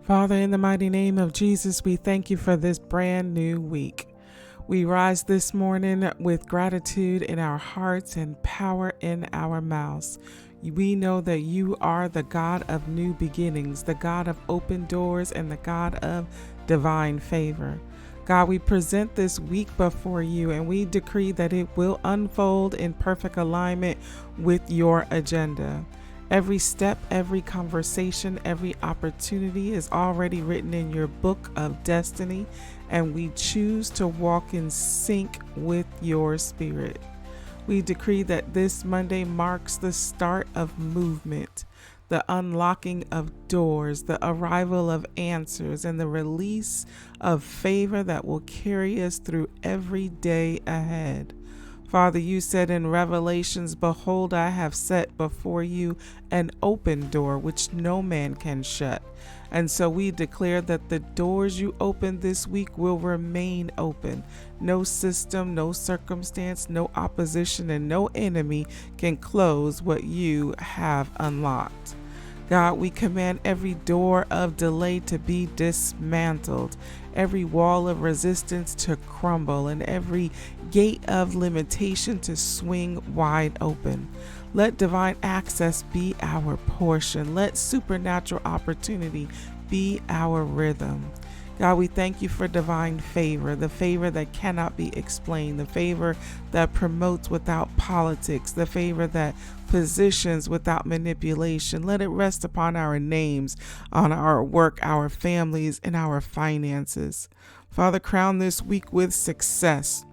Father, in the mighty name of Jesus, we thank you for this brand new week. We rise this morning with gratitude in our hearts and power in our mouths. We know that you are the God of new beginnings, the God of open doors, and the God of divine favor. God, we present this week before you and we decree that it will unfold in perfect alignment with your agenda. Every step, every conversation, every opportunity is already written in your book of destiny, and we choose to walk in sync with your spirit. We decree that this Monday marks the start of movement, the unlocking of doors, the arrival of answers, and the release of favor that will carry us through every day ahead. Father, you said in Revelations, "Behold, I have set before you an open door which no man can shut." And so we declare that the doors you open this week will remain open. No system, no circumstance, no opposition, and no enemy can close what you have unlocked. God, we command every door of delay to be dismantled, every wall of resistance to crumble, and every gate of limitation to swing wide open. Let divine access be our portion. Let supernatural opportunity be our rhythm. God, we thank you for divine favor, the favor that cannot be explained, the favor that promotes without politics, the favor that positions without manipulation. Let it rest upon our names, on our work, our families, and our finances. Father, crown this week with success.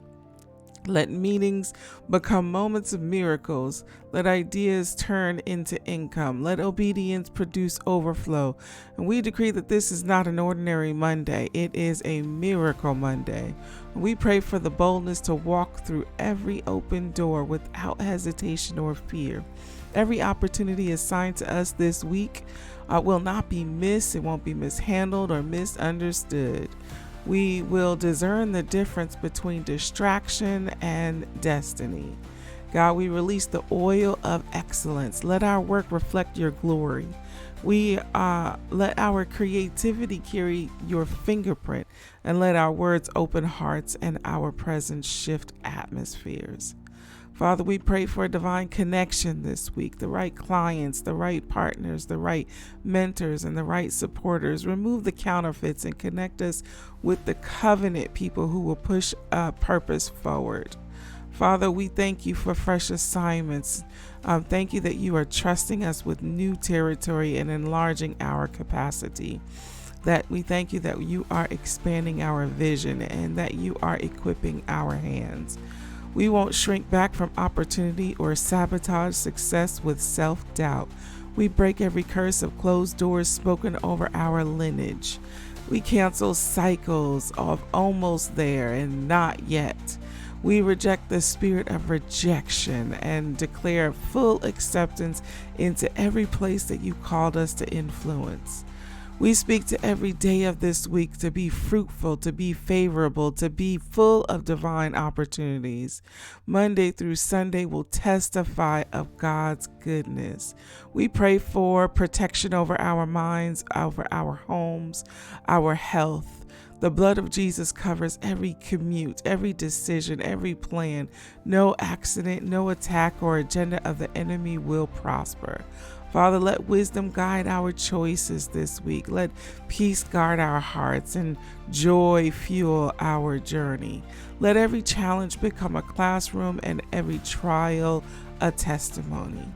Let meetings become moments of miracles. Let ideas turn into income. Let obedience produce overflow. And we decree that this is not an ordinary Monday. It is a miracle Monday. We pray for the boldness to walk through every open door without hesitation or fear. Every opportunity assigned to us this week will not be missed. It won't be mishandled or misunderstood. We will discern the difference between distraction and destiny. God, we release the oil of excellence. Let our work reflect your glory. We let our creativity carry your fingerprint, and let our words open hearts and our presence shift atmospheres. Father, we pray for a divine connection this week, the right clients, the right partners, the right mentors, and the right supporters. Remove the counterfeits and connect us with the covenant people who will push purpose forward. Father, we thank you for fresh assignments. Thank you that you are trusting us with new territory and enlarging our capacity. That we thank you that you are expanding our vision and that you are equipping our hands. We won't shrink back from opportunity or sabotage success with self-doubt. We break every curse of closed doors spoken over our lineage. We cancel cycles of almost there and not yet. We reject the spirit of rejection and declare full acceptance into every place that you called us to influence. We speak to every day of this week to be fruitful, to be favorable, to be full of divine opportunities. Monday through Sunday will testify of God's goodness. We pray for protection over our minds, over our homes, our health. The blood of Jesus covers every commute, every decision, every plan. No accident, no attack or agenda of the enemy will prosper. Father, let wisdom guide our choices this week. Let peace guard our hearts and joy fuel our journey. Let every challenge become a classroom and every trial a testimony.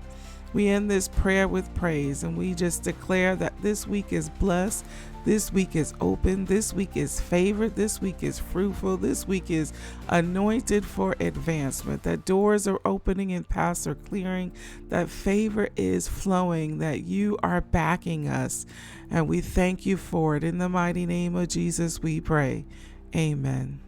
We end this prayer with praise, and we just declare that this week is blessed, this week is open, this week is favored, this week is fruitful, this week is anointed for advancement, that doors are opening and paths are clearing, that favor is flowing, that you are backing us, and we thank you for it. In the mighty name of Jesus we pray. Amen.